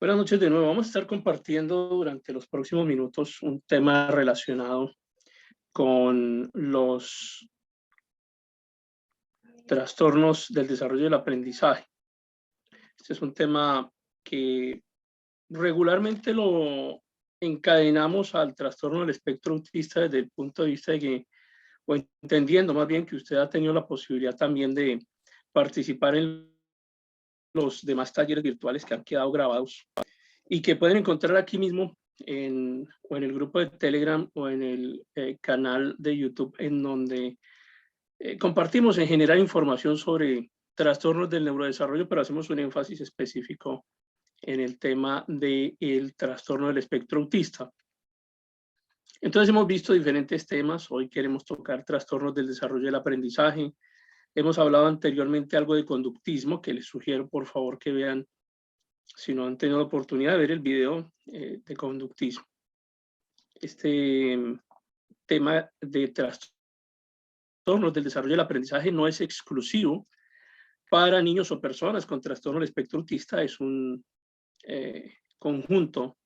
Buenas noches de nuevo. Vamos a estar compartiendo durante los próximos minutos un tema relacionado con los trastornos del desarrollo del aprendizaje. Este es un tema que regularmente lo encadenamos al trastorno del espectro autista desde el punto de vista de que, o entendiendo más bien que usted ha tenido la posibilidad también de participar en los demás talleres virtuales que han quedado grabados y que pueden encontrar aquí mismo o en el grupo de Telegram o en el canal de YouTube, en donde compartimos en general información sobre trastornos del neurodesarrollo, pero hacemos un énfasis específico en el tema del trastorno del espectro autista. Entonces hemos visto diferentes temas. Hoy queremos tocar trastornos del desarrollo del aprendizaje. Hemos hablado anteriormente algo de conductismo, que les sugiero por favor que vean si no han tenido la oportunidad de ver el video de conductismo. Este tema de trastornos del desarrollo del aprendizaje no es exclusivo para niños o personas con trastorno del espectro autista. Es un conjunto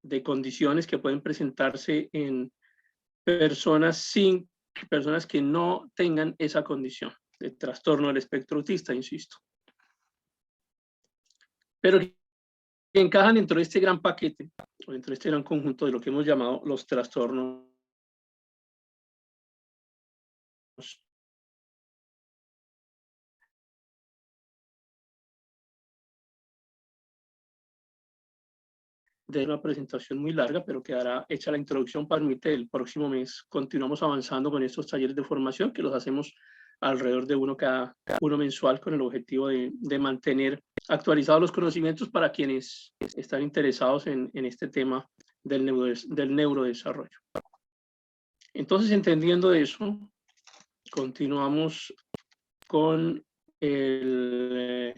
de condiciones que pueden presentarse en personas que no tengan esa condición de trastorno del espectro autista, insisto. Pero que encajan dentro de este gran paquete, o dentro de este gran conjunto de lo que hemos llamado los trastornos de una presentación muy larga, pero quedará hecha la introducción. Permite el próximo mes continuamos avanzando con estos talleres de formación que los hacemos alrededor de cada uno mensual, con el objetivo de mantener actualizados los conocimientos para quienes están interesados en este tema del neurodesarrollo. Entonces, entendiendo eso, continuamos con el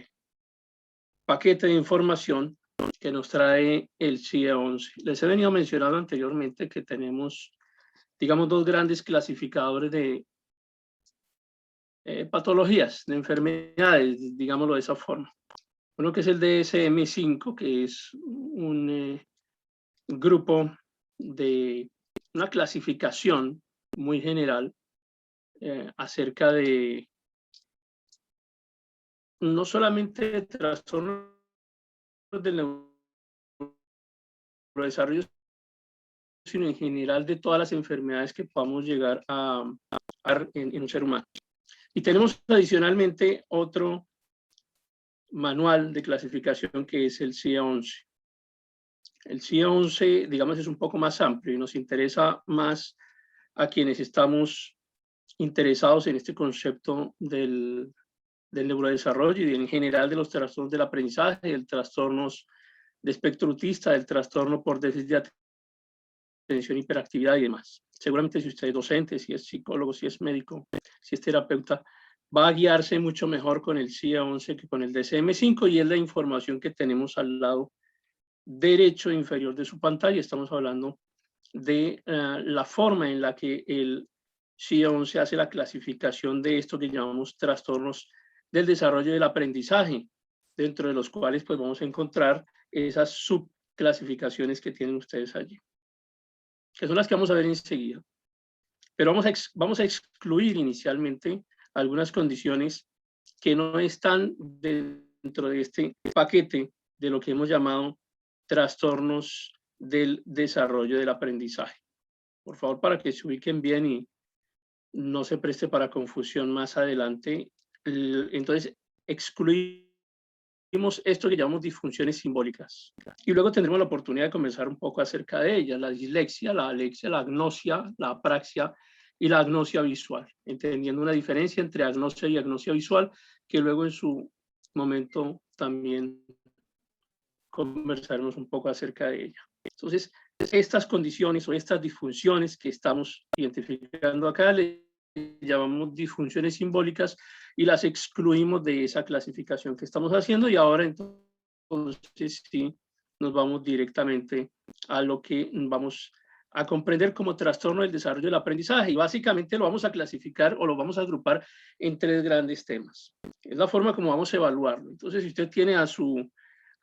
paquete de información que nos trae el CIE-11. Les he venido mencionando anteriormente que tenemos, digamos, dos grandes clasificadores de patologías, de enfermedades, digámoslo de esa forma. Uno que es el DSM-5, que es un grupo de una clasificación muy general acerca de no solamente de trastornos del neurodesarrollo, sino en general de todas las enfermedades que podamos llegar a en un ser humano. Y tenemos adicionalmente otro manual de clasificación que es el CIE-11. El CIE-11, digamos, es un poco más amplio y nos interesa más a quienes estamos interesados en este concepto del neurodesarrollo y en general de los trastornos del aprendizaje, del trastornos de espectro autista, del trastorno por déficit de atención, hiperactividad y demás. Seguramente si usted es docente, si es psicólogo, si es médico, si es terapeuta, va a guiarse mucho mejor con el CIE-11 que con el DSM-5, y es la información que tenemos al lado derecho inferior de su pantalla. Estamos hablando de la forma en la que el CIE-11 hace la clasificación de esto que llamamos trastornos del desarrollo del aprendizaje, dentro de los cuales pues vamos a encontrar esas subclasificaciones que tienen ustedes allí, que son las que vamos a ver enseguida. Pero vamos a excluir inicialmente algunas condiciones que no están dentro de este paquete de lo que hemos llamado trastornos del desarrollo del aprendizaje. Por favor, para que se ubiquen bien y no se preste para confusión más adelante. Entonces, excluimos esto que llamamos disfunciones simbólicas. Y luego tendremos la oportunidad de conversar un poco acerca de ellas: la dislexia, la alexia, la agnosia, la apraxia y la agnosia visual, entendiendo una diferencia entre agnosia y agnosia visual, que luego en su momento también conversaremos un poco acerca de ella. Entonces, estas condiciones o estas disfunciones que estamos identificando acá le llamamos disfunciones simbólicas y las excluimos de esa clasificación que estamos haciendo. Y ahora entonces sí nos vamos directamente a lo que vamos a comprender como trastorno del desarrollo del aprendizaje, y básicamente lo vamos a clasificar o lo vamos a agrupar en tres grandes temas. Es la forma como vamos a evaluarlo. Entonces, si usted tiene a su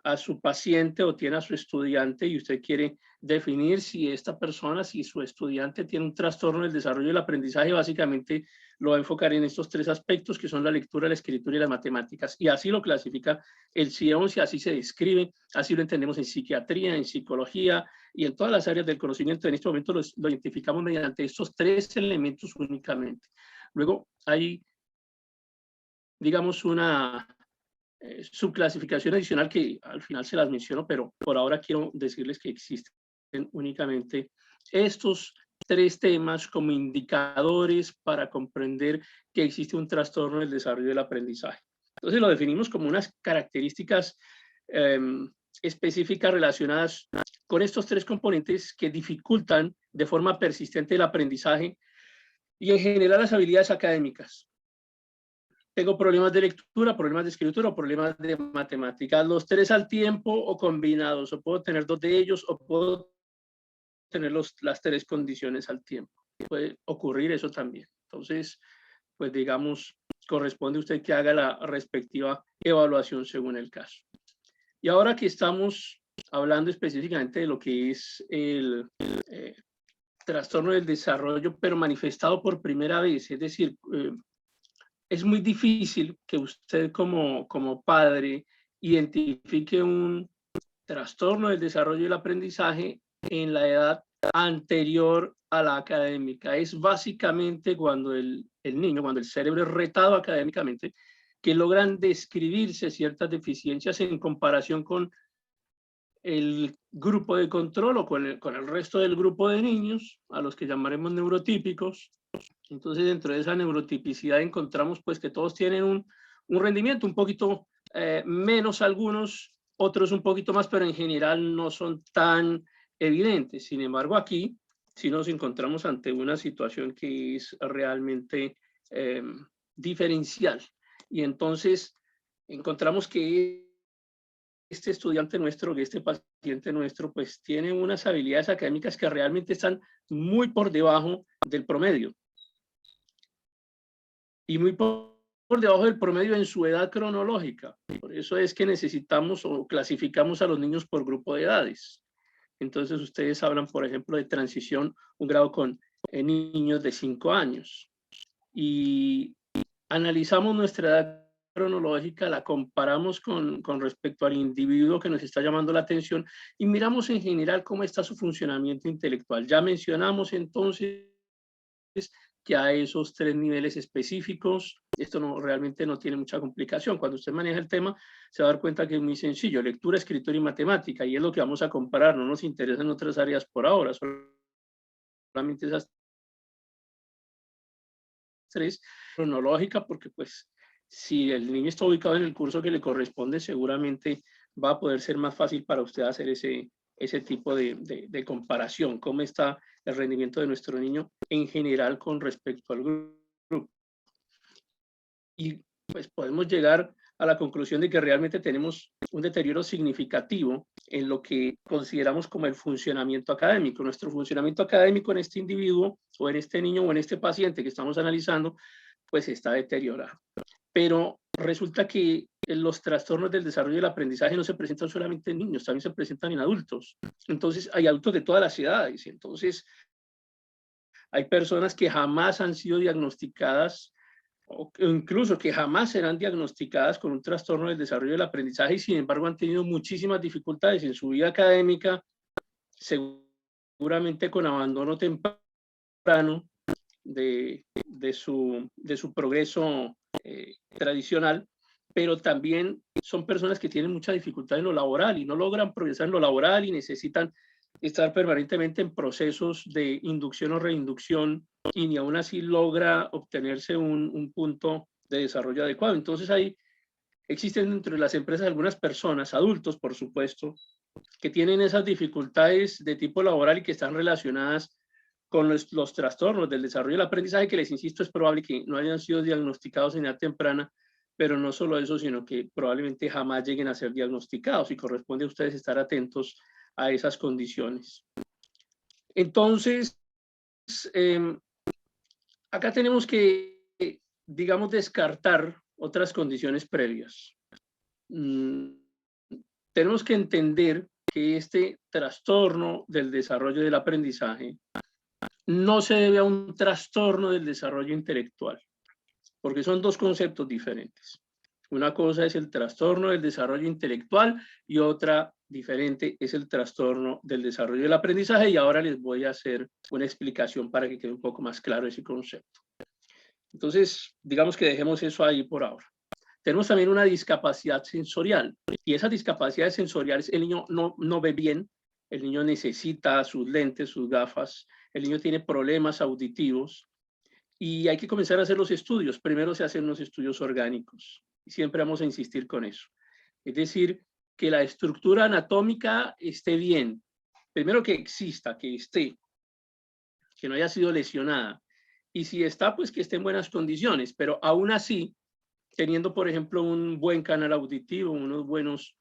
a su paciente o tiene a su estudiante y usted quiere definir si esta persona, si su estudiante tiene un trastorno del desarrollo del aprendizaje, básicamente lo va a enfocar en estos tres aspectos que son la lectura, la escritura y las matemáticas. Y así lo clasifica el CIE-11, así se describe, así lo entendemos en psiquiatría, en psicología y en todas las áreas del conocimiento. En este momento lo identificamos mediante estos tres elementos únicamente. Luego hay, digamos, una subclasificación adicional que al final se las menciono, pero por ahora quiero decirles que existen únicamente estos tres temas como indicadores para comprender que existe un trastorno del desarrollo del aprendizaje. Entonces lo definimos como unas características específicas relacionadas con estos tres componentes que dificultan de forma persistente el aprendizaje y en general las habilidades académicas. Tengo problemas de lectura, problemas de escritura o problemas de matemáticas, los tres al tiempo o combinados, o puedo tener dos de ellos o puedo tener las tres condiciones al tiempo. Puede ocurrir eso también. Entonces, pues digamos, corresponde a usted que haga la respectiva evaluación según el caso. Y ahora que estamos hablando específicamente de lo que es el trastorno del desarrollo, pero manifestado por primera vez, es decir, es muy difícil que usted como padre identifique un trastorno del desarrollo y el aprendizaje en la edad anterior a la académica. Es básicamente cuando el niño, cuando el cerebro es retado académicamente, que logran describirse ciertas deficiencias en comparación con el grupo de control o con el resto del grupo de niños, a los que llamaremos neurotípicos. Entonces, dentro de esa neurotipicidad encontramos pues que todos tienen un rendimiento un poquito menos algunos, otros un poquito más, pero en general no son tan evidentes. Sin embargo, aquí sí nos encontramos ante una situación que es realmente diferencial. Y entonces encontramos que este estudiante nuestro, que este paciente nuestro, pues tiene unas habilidades académicas que realmente están muy por debajo del promedio. Y muy por debajo del promedio en su edad cronológica. Por eso es que necesitamos o clasificamos a los niños por grupo de edades. Entonces ustedes hablan, por ejemplo, de transición, un grado con niños de 5 años. Y analizamos nuestra edad cronológica, la comparamos con respecto al individuo que nos está llamando la atención y miramos en general cómo está su funcionamiento intelectual. Ya mencionamos entonces que a esos tres niveles específicos, esto realmente no tiene mucha complicación. Cuando usted maneja el tema, se va a dar cuenta que es muy sencillo, lectura, escritura y matemática, y es lo que vamos a comparar, no nos interesan otras áreas por ahora, solamente esas tres, cronológica, porque pues si el niño está ubicado en el curso que le corresponde, seguramente va a poder ser más fácil para usted hacer ese tipo de comparación, cómo está el rendimiento de nuestro niño en general con respecto al grupo. Y pues podemos llegar a la conclusión de que realmente tenemos un deterioro significativo en lo que consideramos como el funcionamiento académico. Nuestro funcionamiento académico en este individuo o en este niño o en este paciente que estamos analizando, pues está deteriorado. Pero resulta que los trastornos del desarrollo del aprendizaje no se presentan solamente en niños, también se presentan en adultos. Entonces hay adultos de todas las edades. Entonces hay personas que jamás han sido diagnosticadas o incluso que jamás serán diagnosticadas con un trastorno del desarrollo del aprendizaje y sin embargo han tenido muchísimas dificultades en su vida académica, seguramente con abandono temprano de su progreso tradicional, pero también son personas que tienen mucha dificultad en lo laboral y no logran progresar en lo laboral y necesitan estar permanentemente en procesos de inducción o reinducción y ni aún así logra obtenerse un punto de desarrollo adecuado. Entonces existen dentro de las empresas algunas personas, adultos por supuesto, que tienen esas dificultades de tipo laboral y que están relacionadas con los trastornos del desarrollo del aprendizaje, que les insisto, es probable que no hayan sido diagnosticados en edad temprana, pero no solo eso, sino que probablemente jamás lleguen a ser diagnosticados y corresponde a ustedes estar atentos a esas condiciones. Entonces, acá tenemos que, digamos, descartar otras condiciones previas. tenemos que entender que este trastorno del desarrollo del aprendizaje no se debe a un trastorno del desarrollo intelectual, porque son dos conceptos diferentes. Una cosa es el trastorno del desarrollo intelectual y otra diferente es el trastorno del desarrollo del aprendizaje, y ahora les voy a hacer una explicación para que quede un poco más claro ese concepto. Entonces, digamos que dejemos eso ahí por ahora. Tenemos también una discapacidad sensorial, y esas discapacidades sensoriales, el niño no ve bien, el niño necesita sus lentes, sus gafas, el niño tiene problemas auditivos, y hay que comenzar a hacer los estudios. Primero se hacen los estudios orgánicos, y siempre vamos a insistir con eso. Es decir, que la estructura anatómica esté bien. Primero que exista, que esté, que no haya sido lesionada. Y si está, pues que esté en buenas condiciones, pero aún así, teniendo, por ejemplo, un buen canal auditivo, unos buenos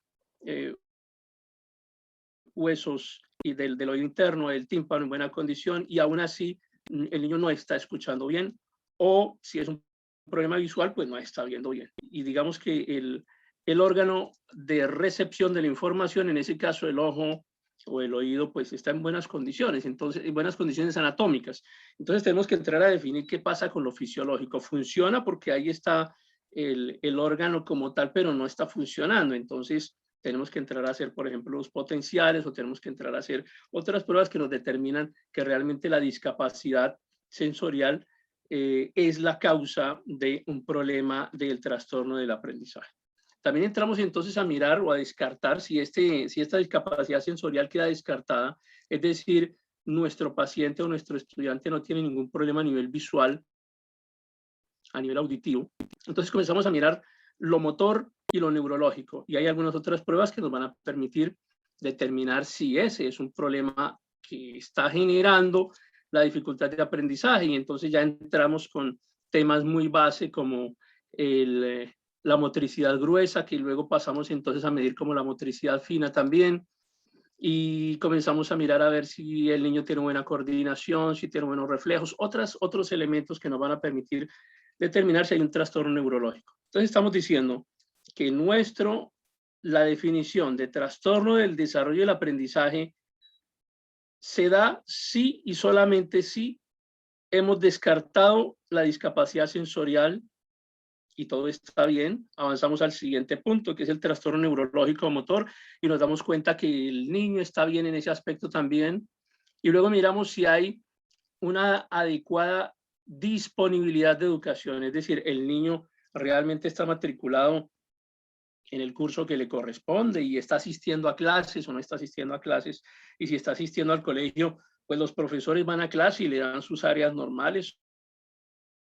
huesos y del oído interno, el tímpano en buena condición, y aún así el niño no está escuchando bien, o si es un problema visual, pues no está viendo bien. Y digamos que el órgano de recepción de la información, en ese caso el ojo o el oído, pues está en buenas condiciones, entonces, en buenas condiciones anatómicas. Entonces tenemos que entrar a definir qué pasa con lo fisiológico. Funciona porque ahí está el órgano como tal, pero no está funcionando. Entonces tenemos que entrar a hacer, por ejemplo, los potenciales, o tenemos que entrar a hacer otras pruebas que nos determinan que realmente la discapacidad sensorial es la causa de un problema del trastorno del aprendizaje. También entramos entonces a mirar o a descartar si esta discapacidad sensorial queda descartada, es decir, nuestro paciente o nuestro estudiante no tiene ningún problema a nivel visual, a nivel auditivo. Entonces comenzamos a mirar lo motor y lo neurológico, y hay algunas otras pruebas que nos van a permitir determinar si ese es un problema que está generando la dificultad de aprendizaje, y entonces ya entramos con temas muy base como la motricidad gruesa, que luego pasamos entonces a medir como la motricidad fina también, y comenzamos a mirar a ver si el niño tiene buena coordinación, si tiene buenos reflejos, otros elementos que nos van a permitir determinar si hay un trastorno neurológico. Entonces estamos diciendo que la definición de trastorno del desarrollo del aprendizaje se da si y solamente si hemos descartado la discapacidad sensorial y todo está bien. Avanzamos al siguiente punto, que es el trastorno neurológico motor, y nos damos cuenta que el niño está bien en ese aspecto también. Y luego miramos si hay una adecuada disponibilidad de educación, es decir, el niño realmente está matriculado en el curso que le corresponde y está asistiendo a clases o no está asistiendo a clases, y si está asistiendo al colegio, pues los profesores van a clase y le dan sus áreas normales,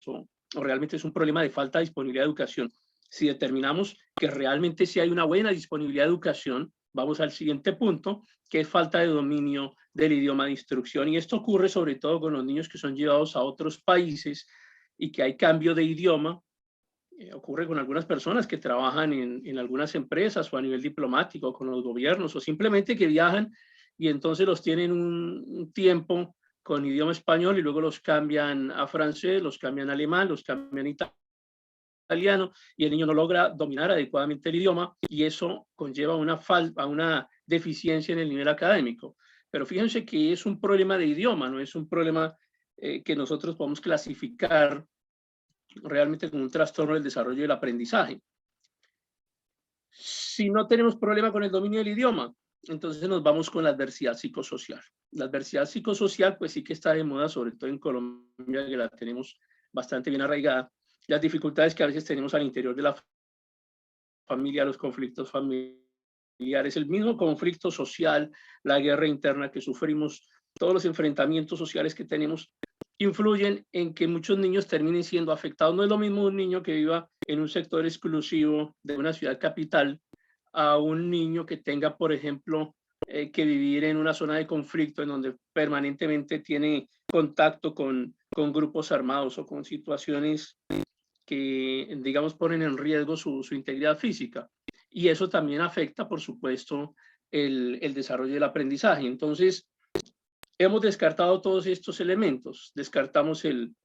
o realmente es un problema de falta de disponibilidad de educación. Si determinamos que realmente sí hay una buena disponibilidad de educación, vamos al siguiente punto, que es falta de dominio del idioma de instrucción, y esto ocurre sobre todo con los niños que son llevados a otros países y que hay cambio de idioma. Ocurre con algunas personas que trabajan en algunas empresas o a nivel diplomático con los gobiernos, o simplemente que viajan y entonces los tienen un tiempo con idioma español y luego los cambian a francés, los cambian a alemán, los cambian a italiano, y el niño no logra dominar adecuadamente el idioma, y eso conlleva una deficiencia en el nivel académico. Pero fíjense que es un problema de idioma, no es un problema que nosotros podemos clasificar realmente como un trastorno del desarrollo del aprendizaje. Si no tenemos problema con el dominio del idioma, entonces nos vamos con la adversidad psicosocial. La adversidad psicosocial, pues sí que está de moda, sobre todo en Colombia, que la tenemos bastante bien arraigada. Las dificultades que a veces tenemos al interior de la familia, los conflictos familiares, el mismo conflicto social, la guerra interna que sufrimos, todos los enfrentamientos sociales que tenemos, influyen en que muchos niños terminen siendo afectados. No es lo mismo un niño que viva en un sector exclusivo de una ciudad capital a un niño que tenga, por ejemplo, que vivir en una zona de conflicto en donde permanentemente tiene contacto con grupos armados o con situaciones que, digamos, ponen en riesgo su integridad física. Y eso también afecta, por supuesto, el desarrollo del aprendizaje. Entonces, hemos descartado todos estos elementos. Descartamos el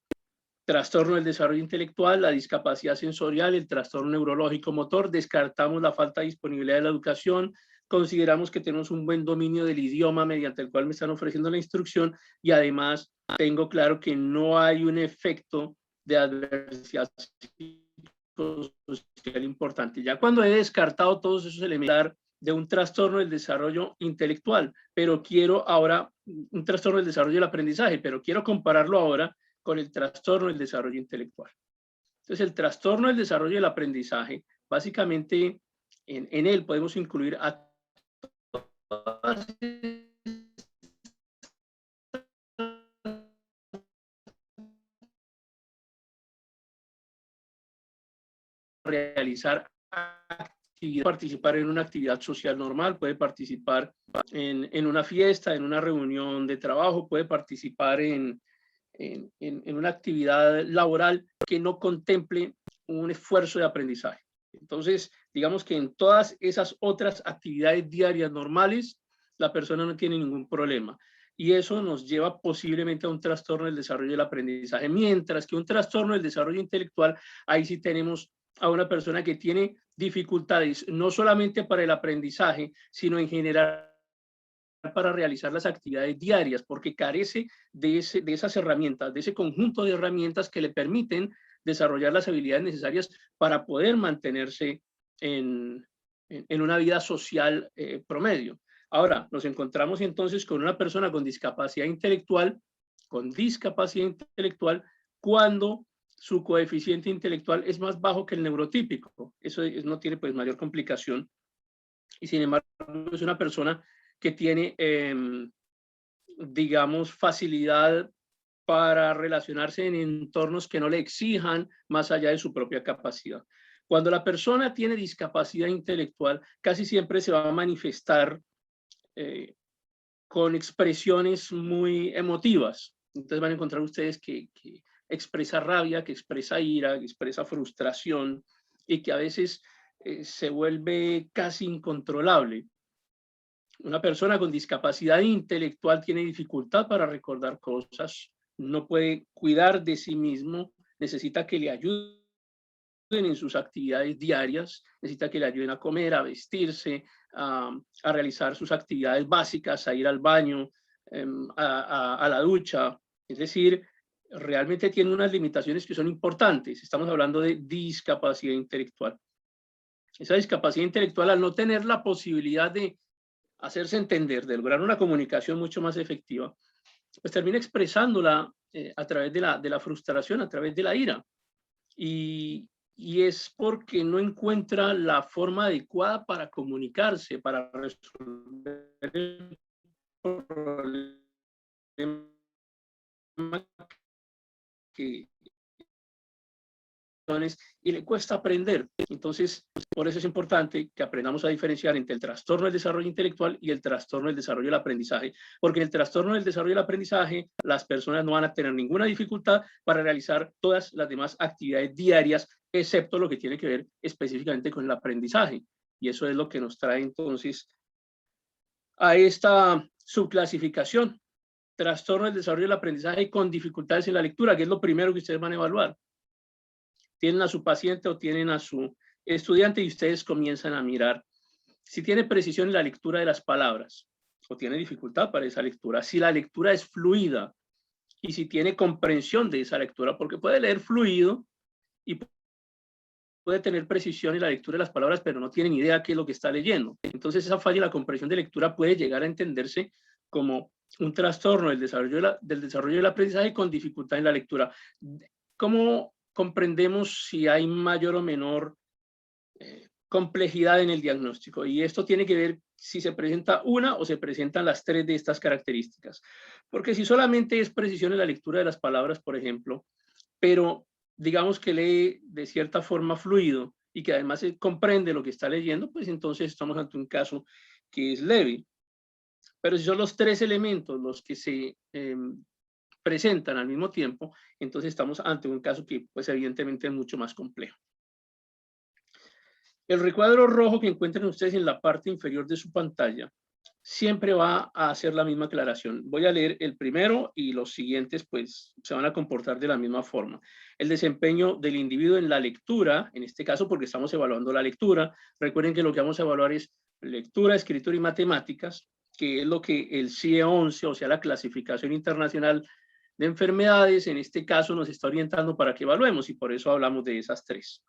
trastorno del desarrollo intelectual, la discapacidad sensorial, el trastorno neurológico motor, descartamos la falta de disponibilidad de la educación, consideramos que tenemos un buen dominio del idioma mediante el cual me están ofreciendo la instrucción, y además tengo claro que no hay un efecto de adversidad social importante. Ya cuando he descartado todos esos elementos de un trastorno del desarrollo intelectual, pero quiero ahora, un trastorno del desarrollo del aprendizaje, pero quiero compararlo ahora con el trastorno del desarrollo intelectual. Entonces, el trastorno del desarrollo del aprendizaje, básicamente, en él podemos incluir a todas realizar actividad, participar en una actividad social normal, puede participar en una fiesta, en una reunión de trabajo, puede participar en una actividad laboral que no contemple un esfuerzo de aprendizaje. Entonces, digamos que en todas esas otras actividades diarias normales, la persona no tiene ningún problema. Y eso nos lleva posiblemente a un trastorno del desarrollo del aprendizaje. Mientras que un trastorno del desarrollo intelectual, ahí sí tenemos a una persona que tiene dificultades, no solamente para el aprendizaje, sino en general para realizar las actividades diarias, porque carece de esas herramientas, de ese conjunto de herramientas que le permiten desarrollar las habilidades necesarias para poder mantenerse en una vida social promedio. Ahora, nos encontramos entonces con una persona con discapacidad intelectual, cuando su coeficiente intelectual es más bajo que el neurotípico. Eso no tiene pues mayor complicación. Y sin embargo, es una persona que tiene, digamos, facilidad para relacionarse en entornos que no le exijan más allá de su propia capacidad. Cuando la persona tiene discapacidad intelectual, casi siempre se va a manifestar con expresiones muy emotivas. Entonces van a encontrar ustedes que expresa rabia, que expresa ira, que expresa frustración, y que a veces se vuelve casi incontrolable. Una persona con discapacidad intelectual tiene dificultad para recordar cosas, no puede cuidar de sí mismo, necesita que le ayuden en sus actividades diarias, necesita que le ayuden a comer, a vestirse, a realizar sus actividades básicas, a ir al baño, a la ducha. Es decir, realmente tiene unas limitaciones que son importantes. Estamos hablando de discapacidad intelectual. Esa discapacidad intelectual, al no tener la posibilidad de hacerse entender, de lograr una comunicación mucho más efectiva, pues termina expresándola a través de la frustración, a través de la ira. Y es porque no encuentra la forma adecuada para comunicarse, para resolver el problema que y le cuesta aprender. Entonces, por eso es importante que aprendamos a diferenciar entre el trastorno del desarrollo intelectual y el trastorno del desarrollo del aprendizaje, porque en el trastorno del desarrollo del aprendizaje las personas no van a tener ninguna dificultad para realizar todas las demás actividades diarias, excepto lo que tiene que ver específicamente con el aprendizaje. Y eso es lo que nos trae entonces a esta subclasificación: trastorno del desarrollo del aprendizaje con dificultades en la lectura, que es lo primero que ustedes van a evaluar. Tienen a su paciente o tienen a su estudiante y ustedes comienzan a mirar si tiene precisión en la lectura de las palabras o tiene dificultad para esa lectura, si la lectura es fluida y si tiene comprensión de esa lectura, porque puede leer fluido y puede tener precisión en la lectura de las palabras, pero no tiene ni idea qué es lo que está leyendo. Entonces esa falla en la comprensión de lectura puede llegar a entenderse como un trastorno del desarrollo del aprendizaje con dificultad en la lectura. ¿Cómo comprendemos si hay mayor o menor complejidad en el diagnóstico? Y esto tiene que ver si se presenta una o se presentan las tres de estas características. Porque si solamente es precisión en la lectura de las palabras, por ejemplo, pero digamos que lee de cierta forma fluido y que además comprende lo que está leyendo, pues entonces estamos ante un caso que es leve. Pero si son los tres elementos los que se presentan al mismo tiempo, entonces estamos ante un caso que pues evidentemente es mucho más complejo. El recuadro rojo que encuentran ustedes en la parte inferior de su pantalla siempre va a hacer la misma aclaración. Voy a leer el primero y los siguientes pues se van a comportar de la misma forma. El desempeño del individuo en la lectura, en este caso porque estamos evaluando la lectura. Recuerden que lo que vamos a evaluar es lectura, escritura y matemáticas, que es lo que el CIE-11, o sea, la clasificación internacional de enfermedades, en este caso nos está orientando para que evaluemos, y por eso hablamos de esas tres.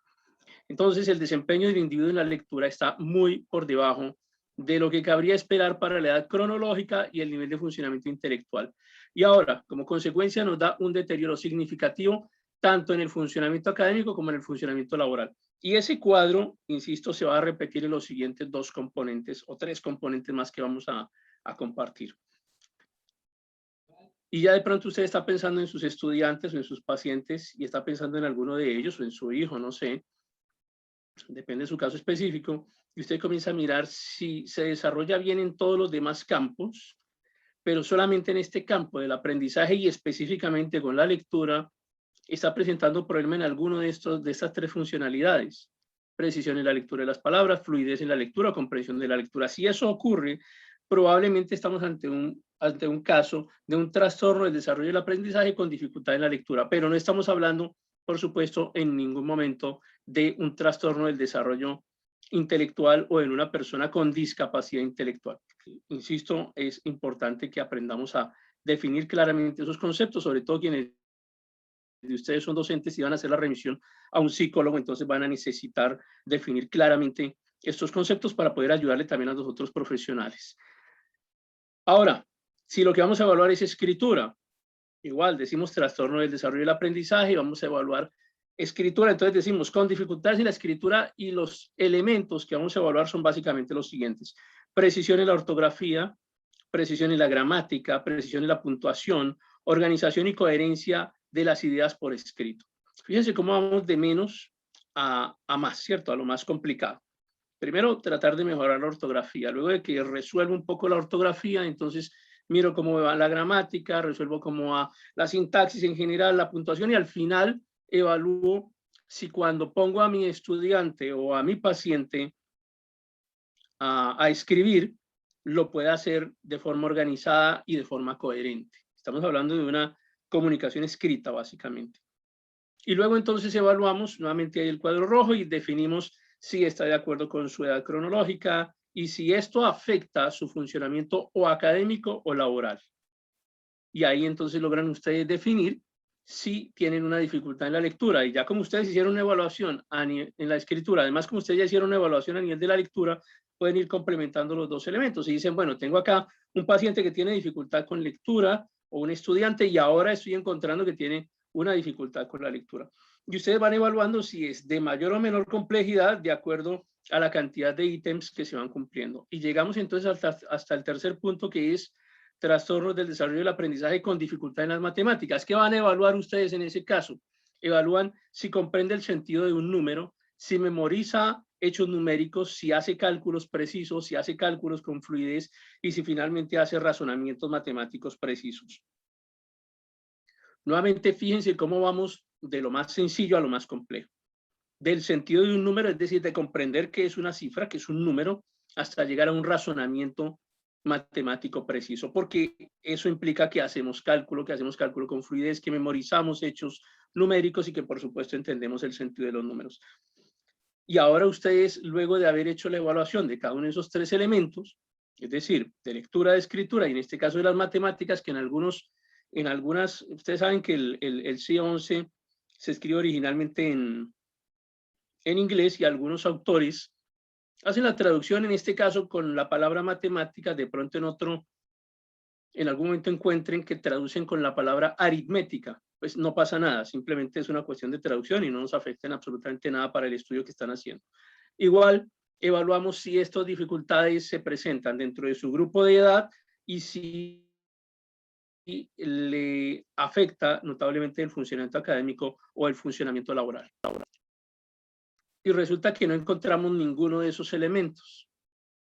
Entonces, el desempeño del individuo en la lectura está muy por debajo de lo que cabría esperar para la edad cronológica y el nivel de funcionamiento intelectual. Y ahora, como consecuencia, nos da un deterioro significativo tanto en el funcionamiento académico como en el funcionamiento laboral. Y ese cuadro, insisto, se va a repetir en los siguientes dos componentes o tres componentes más que vamos a compartir. Y ya de pronto usted está pensando en sus estudiantes o en sus pacientes y está pensando en alguno de ellos o en su hijo, no sé, depende de su caso específico, y usted comienza a mirar si se desarrolla bien en todos los demás campos, pero solamente en este campo del aprendizaje y específicamente con la lectura, está presentando problema en alguno de estas tres funcionalidades. Precisión en la lectura de las palabras, fluidez en la lectura, comprensión de la lectura. Si eso ocurre, probablemente estamos ante un caso de un trastorno del desarrollo del aprendizaje con dificultad en la lectura, pero no estamos hablando, por supuesto, en ningún momento de un trastorno del desarrollo intelectual o en una persona con discapacidad intelectual. Insisto, es importante que aprendamos a definir claramente esos conceptos, sobre todo quienes de ustedes son docentes y van a hacer la remisión a un psicólogo, entonces van a necesitar definir claramente estos conceptos para poder ayudarle también a los otros profesionales. Ahora, si lo que vamos a evaluar es escritura, igual decimos trastorno del desarrollo del aprendizaje, vamos a evaluar escritura, entonces decimos con dificultades en la escritura y los elementos que vamos a evaluar son básicamente los siguientes: precisión en la ortografía, precisión en la gramática, precisión en la puntuación, organización y coherencia de las ideas por escrito. Fíjense cómo vamos de menos a más, ¿cierto? A lo más complicado. Primero, tratar de mejorar la ortografía. Luego de que resuelvo un poco la ortografía, entonces miro cómo va la gramática, resuelvo cómo va la sintaxis en general, la puntuación, y al final evalúo si cuando pongo a mi estudiante o a mi paciente a escribir, lo puede hacer de forma organizada y de forma coherente. Estamos hablando de una comunicación escrita, básicamente. Y luego entonces evaluamos nuevamente ahí el cuadro rojo y definimos si está de acuerdo con su edad cronológica y si esto afecta su funcionamiento o académico o laboral. Y ahí entonces logran ustedes definir si tienen una dificultad en la lectura. Y ya como ustedes hicieron una evaluación en la escritura, además como ustedes ya hicieron una evaluación a nivel de la lectura, pueden ir complementando los dos elementos. Y dicen, bueno, tengo acá un paciente que tiene dificultad con lectura o un estudiante y ahora estoy encontrando que tiene una dificultad con la lectura. Y ustedes van evaluando si es de mayor o menor complejidad de acuerdo a la cantidad de ítems que se van cumpliendo. Y llegamos entonces hasta el tercer punto, que es trastornos del desarrollo del aprendizaje con dificultad en las matemáticas. ¿Qué van a evaluar ustedes en ese caso? Evalúan si comprende el sentido de un número, si memoriza hechos numéricos, si hace cálculos precisos, si hace cálculos con fluidez y si finalmente hace razonamientos matemáticos precisos. Nuevamente, fíjense cómo vamos de lo más sencillo a lo más complejo. Del sentido de un número, es decir, de comprender qué es una cifra, qué es un número, hasta llegar a un razonamiento matemático preciso, porque eso implica que hacemos cálculo con fluidez, que memorizamos hechos numéricos y que por supuesto entendemos el sentido de los números. Y ahora ustedes, luego de haber hecho la evaluación de cada uno de esos tres elementos, es decir, de lectura, de escritura y en este caso de las matemáticas, que en algunas, ustedes saben que el CIE-11 se escribe originalmente en inglés y algunos autores hacen la traducción, en este caso con la palabra matemática, de pronto en algún momento encuentren que traducen con la palabra aritmética. Pues no pasa nada, simplemente es una cuestión de traducción y no nos afecta en absolutamente nada para el estudio que están haciendo. Igual, evaluamos si estas dificultades se presentan dentro de su grupo de edad y si le afecta notablemente el funcionamiento académico o el funcionamiento laboral. Y resulta que no encontramos ninguno de esos elementos,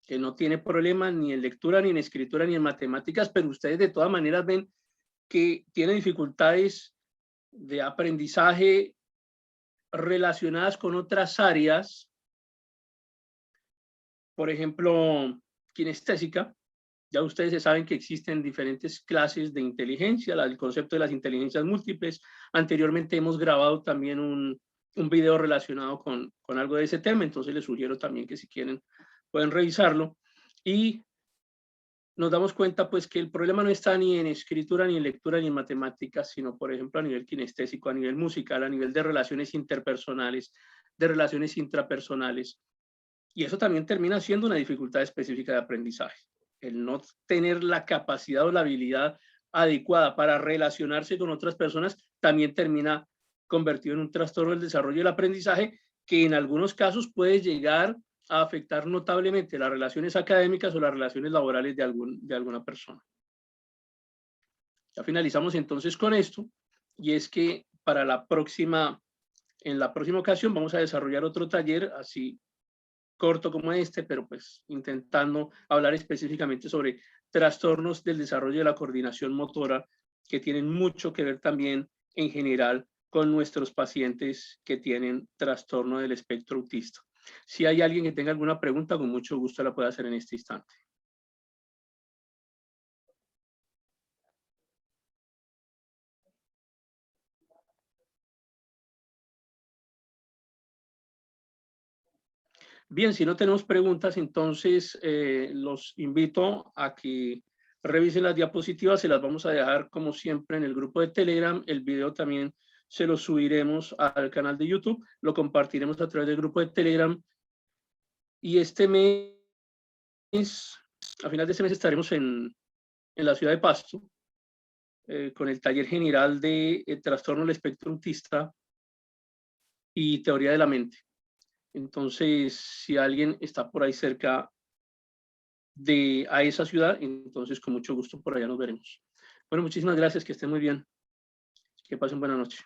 que no tiene problema ni en lectura, ni en escritura, ni en matemáticas, pero ustedes de todas maneras ven que tiene dificultades de aprendizaje relacionadas con otras áreas, por ejemplo, kinestésica. Ya ustedes saben que existen diferentes clases de inteligencia, el concepto de las inteligencias múltiples. Anteriormente hemos grabado también un video relacionado con algo de ese tema, entonces les sugiero también que si quieren pueden revisarlo, y nos damos cuenta pues que el problema no está ni en escritura, ni en lectura, ni en matemáticas, sino por ejemplo a nivel kinestésico, a nivel musical, a nivel de relaciones interpersonales, de relaciones intrapersonales, y eso también termina siendo una dificultad específica de aprendizaje. El no tener la capacidad o la habilidad adecuada para relacionarse con otras personas también termina convertido en un trastorno del desarrollo del aprendizaje, que en algunos casos puede llegar a afectar notablemente las relaciones académicas o las relaciones laborales de alguna persona. Ya finalizamos entonces con esto, y es que para en la próxima ocasión vamos a desarrollar otro taller así corto como este, pero pues intentando hablar específicamente sobre trastornos del desarrollo de la coordinación motora, que tienen mucho que ver también en general con nuestros pacientes que tienen trastorno del espectro autista. Si hay alguien que tenga alguna pregunta, con mucho gusto la puede hacer en este instante. Bien, si no tenemos preguntas, entonces los invito a que revisen las diapositivas, se las vamos a dejar como siempre en el grupo de Telegram. El video también se lo subiremos al canal de YouTube, lo compartiremos a través del grupo de Telegram. Y este mes, a final de este mes estaremos en la ciudad de Pasto, con el taller general de trastorno del espectro autista y teoría de la mente. Entonces, si alguien está por ahí cerca a esa ciudad, entonces con mucho gusto por allá nos veremos. Bueno, muchísimas gracias, que estén muy bien, que pasen buena noche.